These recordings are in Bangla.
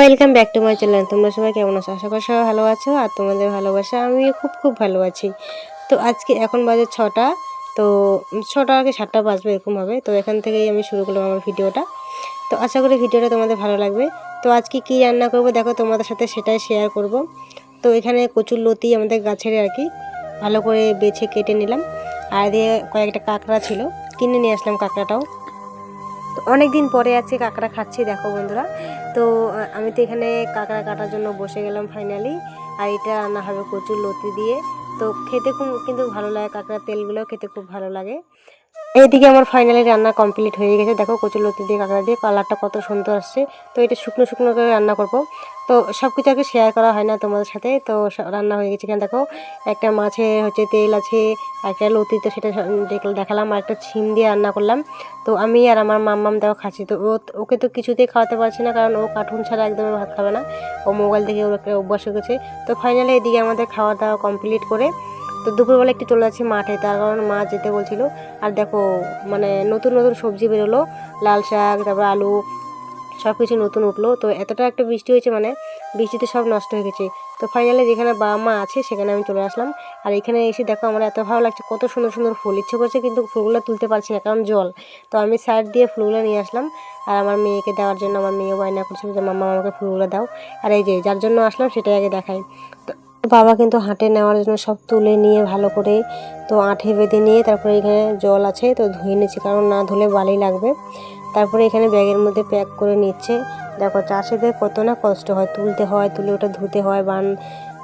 Welcome back to my channel. তোমরা সবাই কেমন আছো? আশা করি সবাই ভালো আছো আর তোমাদের ভালোবাসা আমিও খুব ভালো আছি। তো আজকে এখন বাজে 6টা, তো 6টা আগে 7টা বাজবে এরকম হবে। তো এখান থেকেই আমি শুরু করলাম আমার ভিডিওটা। তো আশা করি ভিডিওটা তোমাদের ভালো লাগবে। তো আজকে কী রান্না করব দেখো, তোমাদের সাথে সেটাই শেয়ার করব। তো এখানে কচুরলতি আমাদের গাছের আর কি ভালো করে বেছে কেটে নিলাম, আর দিয়ে কয়েকটা কাঁকড়া ছিল, কিনে নিয়ে আসলাম কাঁকড়াটাও। তো অনেক দিন পরে আজকে কাঁকড়া খাচ্ছি দেখো বন্ধুরা। তো আমি তো এখানে কাঁকড়া কাটার জন্য বসে গেলাম ফাইনালি। আর এটা রান্না হবে কচুরলতি দিয়ে। তো খেতে কিন্তু ভালো লাগে, কাঁকড়ার তেলগুলোও খেতে খুব ভালো লাগে। এইদিকে আমার ফাইনালি রান্না কমপ্লিট হয়ে গেছে। দেখো কচুরলতি দিয়ে কাঁকড়া দিয়ে কালারটা কত সুন্দর আসছে। তো এটা শুকনো শুকনো করে রান্না করব। তো সব কিছু আগে শেয়ার করা হয় না তোমাদের সাথে। তো রান্না হয়ে গেছে। এখানে দেখো একটা মাছে তেল আছে, একটা লতি তো সেটা দেখালাম, আর একটা ছিম দিয়ে রান্না করলাম। তো আমি আর আমার মাম্মাম দেখো খাচ্ছি। তো ওকে তো কিছুতেই খাওয়াতে পারছি না, কারণ ও কার্টুন ছাড়া একদমই ভাত খাবে না। ও মোবাইল দেখে ওর একটা অভ্যাস হয়ে গেছে। তো ফাইনালি এদিকে আমাদের খাওয়া দাওয়া কমপ্লিট করে তো দুপুরবেলা একটু চলে যাচ্ছি মাঠে, তার কারণ মা যেতে বলছিল। আর দেখো মানে নতুন নতুন সবজি বেরোলো, লাল শাক, তারপর আলু, সব কিছু নতুন উঠলো। তো এতটা একটা বৃষ্টি হয়েছে, মানে বৃষ্টিতে সব নষ্ট হয়ে গেছে। তো ফাইনালি যেখানে বাবা মা আছে সেখানে আমি চলে আসলাম। আর এখানে এসে দেখো আমার এত ভালো লাগছে, কত সুন্দর সুন্দর ফুল। ইচ্ছে করছে কিন্তু ফুলগুলো তুলতে পারছি না কারণ জল। তো আমি সাইড দিয়ে ফুলগুলো নিয়ে আসলাম, আর আমার মেয়েকে দেওয়ার জন্য। আমার মেয়েও বায়না করছিল যে মাম্মা আমাকে ফুলগুলো দাও। আর এই যে যার জন্য আসলাম সেটাই আগে দেখাই। তো বাবা কিন্তু হাঁটে নেওয়ার জন্য সব তুলে নিয়ে ভালো করে তো আঁঠে বেঁধে নিয়ে তারপরে এখানে জল আছে তো ধুয়ে নিচ্ছি, কারণ না ধুলে বালি লাগবে। তারপরে এখানে ব্যাগের মধ্যে প্যাক করে নিচ্ছে। দেখো চাষিদের কত না কষ্ট হয়, তুলতে হয়, তুলে ওটা ধুতে হয়, বান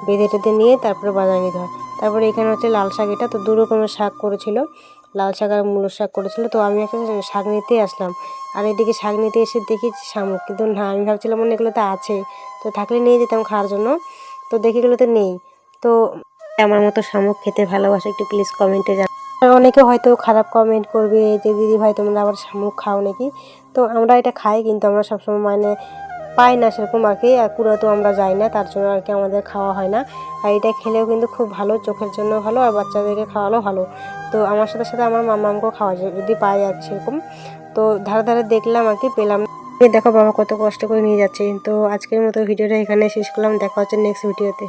বেঁধে টেঁধে নিয়ে তারপরে বাজারে নিতে হয়। তারপরে এখানে হচ্ছে লাল শাক, এটা তো দু রকমের শাক করেছিল, লাল শাক আর মূলো শাক করেছিল। তো আমি একটা শাক নিতে আসলাম, আর এদিকে শাক নিতে এসে দেখি শামুক, কিন্তু না, আমি ভাবছিলাম মনে এগুলো তো আছে, তো থাকলে নিয়ে যেতাম খাওয়ার জন্য। তো দেখি এগুলো তো নেই। তো আমার মতো শামুক খেতে ভালোবাসে একটু প্লিজ কমেন্টে জানাও। আর অনেকে হয়তো খারাপ কমেন্ট করবে যে দিদি ভাই তোমরা আবার শামুক খাও নাকি। তো আমরা এটা খাই, কিন্তু আমরা সবসময় মানে পাই না সেরকম আর কি, আর কুড়া তো আমরা যাই না, তার জন্য আর কি আমাদের খাওয়া হয় না। আর এটা খেলেও কিন্তু খুব ভালো, চোখের জন্য ভালো, আর বাচ্চাদেরকে খাওয়ালেও ভালো। তো আমার সাথে সাথে আমার মামাকেও খাওয়া যায় যদি পাই আর কি সেরকম। তো ধারে ধারে দেখলাম আর কি, পেলাম। দেখো বাবা কত কষ্ট করে নিয়ে যাচ্ছে। তো আজকের মতো ভিডিওটা এখানে শেষ করলাম, দেখা হচ্ছে নেক্সট ভিডিওতে।